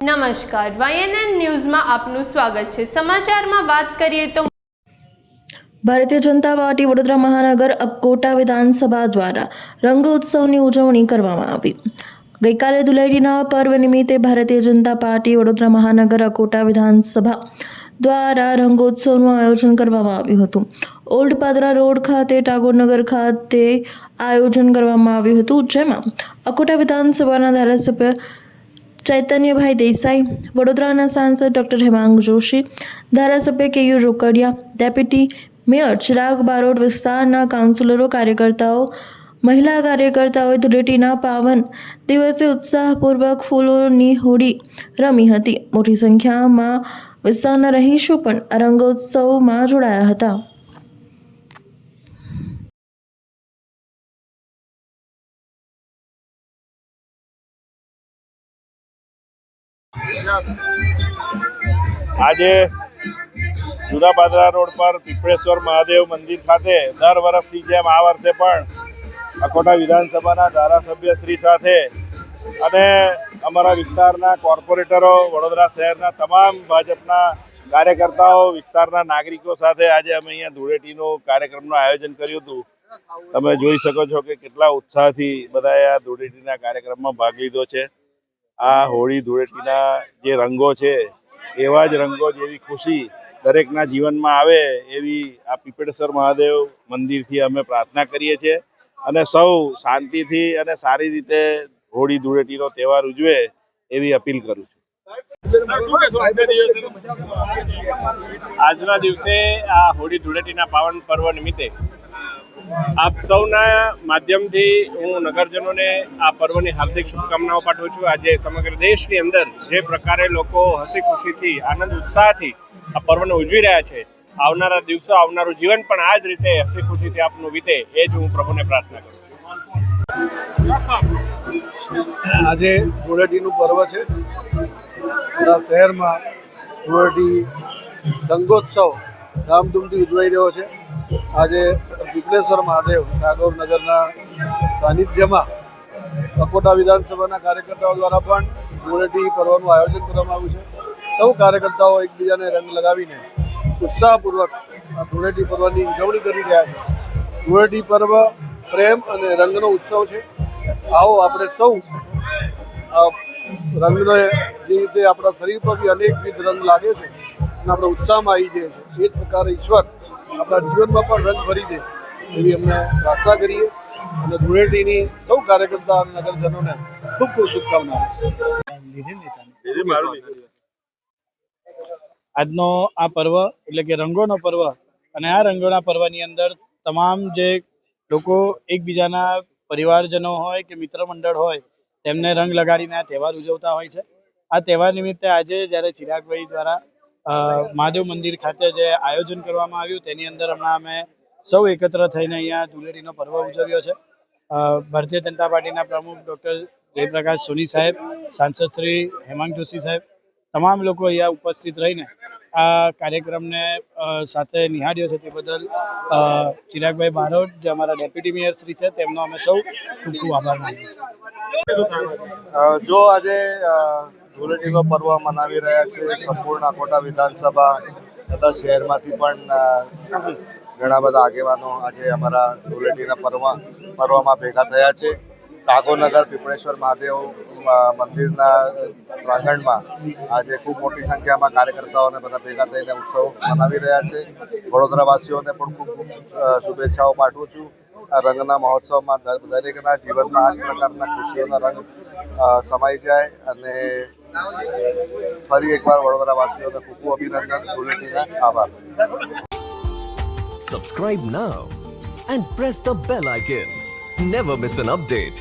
નમસ્કાર, YNN ન્યૂઝમાં આપનું સ્વાગત છે। સમાચારમાં વાત કરીએ તો ભારતીય જનતા પાર્ટી વડોદરા મહાનગર અકોટા વિધાનસભા દ્વારા રંગોત્સવની ઉજવણી કરવામાં આવી। ગઈકાલે ધૂળેટીના પર્વ નિમિત્તે ભારતીય જનતા પાર્ટી વડોદરા મહાનગર અકોટા વિધાનસભા દ્વારા રંગોત્સવનું આયોજન કરવામાં આવ્યું હતું। ઓલ્ડ પાદરા રોડ ખાતે ટાગોરનગર ખાતે આયોજન કરવામાં આવ્યું હતું, જેમાં અકોટા વિધાનસભાના ધારાસભ્ય ચૈતન્યભાઈ દેસાઈ, વડોદરાના સાંસદ ડૉક્ટર હેમાંગ જોશી, ધારાસભ્ય કેયુ રોકડિયા, ડેપ્યુટી મેયર ચિરાગ બારોટ, વિસ્તારના કાઉન્સિલરો, કાર્યકર્તાઓ, મહિલા કાર્યકર્તાઓએ ધૂળેટીના પાવન દિવસે ઉત્સાહપૂર્વક ફૂલોની હોળી રમી હતી। મોટી સંખ્યામાં વિસ્તારના રહીશો પણ આ રંગોત્સવમાં જોડાયા હતા। આજે જુદા પાદરા રોડ પર પીપળેશ્વર મહાદેવ મંદિર ખાતે દર વર્ષની જેમ આ વર્ષે પણ અકોટા વિધાનસભાના ધારાસભ્ય શ્રી સાથે અને અમારા વિસ્તારના કોર્પોરેટરો, વડોદરા શહેરના તમામ ભાજપના કાર્યકર્તાઓ, વિસ્તારના નાગરિકો સાથે આજે અમે અહીંયા ધૂળેટીનો કાર્યક્રમનું આયોજન કર્યું હતું। તમે જોઈ શકો છો કે કેટલા ઉત્સાહથી બધાએ આ ધૂળેટીના કાર્યક્રમમાં ભાગ લીધો છે। આ હોળી ધૂળેટીના જે રંગો છે, એવા જ રંગો જેવી ખુશી દરેકના જીવનમાં આવે એવી આ પીપળેશ્વર મહાદેવ મંદિરથી અમે પ્રાર્થના કરીએ છીએ અને સૌ શાંતિથી અને સારી રીતે હોળી ધૂળેટીનો તહેવાર ઉજવે એવી અપીલ કરું છું। આજના દિવસે આ હોળી ધૂળેટીના પાવન પર્વ નિમિત્તે આપ સૌના માધ્યમથી હું નગરજનોને આ પર્વની હાર્દિક શુભકામનાઓ પાઠવું છું। આજે સમગ્ર દેશની અંદર જે પ્રકારે લોકો હસી ખુશીથી, આનંદ ઉત્સાહથી આ પર્વને ઉજવી રહ્યા છે, આવનારા દિવસો, આવનારું જીવન પણ આ જ રીતે હસી ખુશીથી આપનું વીતે એ જ હું પ્રભુને પ્રાર્થના કરું છું। આજે ધૂળેટીનું પર્વ છે। આપણા શહેરમાં ધૂળેટી રંગોત્સવ ધામધૂમથી ઉજવાઈ રહ્યો છે। આજે પીપળેશ્વર મહાદેવ ટાગોરનગરના સાનિધ્યમાં અકોટા વિધાનસભાના કાર્યકર્તાઓ દ્વારા પણ ધૂળેટી પર્વનું આયોજન કરવામાં આવ્યું છે। સૌ કાર્યકર્તાઓ એકબીજાને રંગ લગાવીને ઉત્સાહપૂર્વક આ ધૂળેટી પર્વની ઉજવણી કરી રહ્યા છે। ધૂળેટી પર્વ પ્રેમ અને રંગનો ઉત્સવ છે। આવો આપણે સૌ રંગનો જે રીતે આપણા શરીર પર બી અનેકવિધ રંગ લાગે છે અને આપણે ઉત્સાહમાં આવી જાય છે, એ જ પ્રકારે ઈશ્વર આપણા જીવનમાં પણ રંગ ભરી દે એવી અમને પ્રાર્થના કરીએ અને ધૂળેટીની સૌ કાર્યકર્તા અને નગરજનોને ખૂબ ખૂબ શુભકામનાઓ। આજનો આ પર્વ એટલે કે રંગોનો પર્વ, અને આ રંગોના પર્વની અંદર તમામ જે લોકો એકબીજાના પરિવારજનો હોય કે મિત્ર મંડળ હોય તેમને રંગ લગાડીને આ તહેવાર ઉજવતા હોય છે। આ તહેવાર નિમિત્તે આજે જ્યારે ચિરાગભાઈ દ્વારા મહાદેવ મંદિર ખાતે જે આયોજન કરવામાં આવ્યું તેની અંદર હમણાં અમે સૌ એકત્ર થઈને અહીંયા ધૂળેટીનો પર્વ ઉજવ્યો છે। ભારતીય જનતા પાર્ટીના પ્રમુખ ડૉક્ટર જયપ્રકાશ સોની સાહેબ, સાંસદ શ્રી હેમાંગ જોશી સાહેબ, તમામ લોકો અહીંયા ઉપસ્થિત રહીને આ કાર્યક્રમને સાથે નિહાળ્યો છે, તે બદલ ચિરાગભાઈ બારોટ, જે અમારા ડેપ્યુટી મેયર શ્રી છે, તેમનો અમે સૌ ખૂબ ખૂબ આભાર માનીએ છીએ। જો આજે ધૂળેટીનો પર્વ મનાવી રહ્યા છે સંપૂર્ણ અકોટા વિધાનસભા તથા શહેરમાંથી પણ ઘણા બધા આગેવાનો આજે અમારા ધૂળેટીના પર્વમાં ભેગા થયા છે। ટાગોરનગર પીપળેશ્વર મહાદેવ મંદિરના પ્રાંગણમાં આજે ખૂબ મોટી સંખ્યામાં કાર્યકર્તાઓને બધા ભેગા થઈને ઉત્સવ મનાવી રહ્યા છે। વડોદરાવાસીઓને પણ ખૂબ ખૂબ શુભેચ્છાઓ પાઠવું છું। આ રંગના મહોત્સવમાં દરેકના જીવનમાં આ જ પ્રકારના ખુશીઓના રંગ સમાઈ જાય અને ફરી એકવાર વડોદરાવાસીઓને ખૂબ ખૂબ અભિનંદન, ધૂળેટીના આભાર। Subscribe now and press the bell icon. Never miss an update.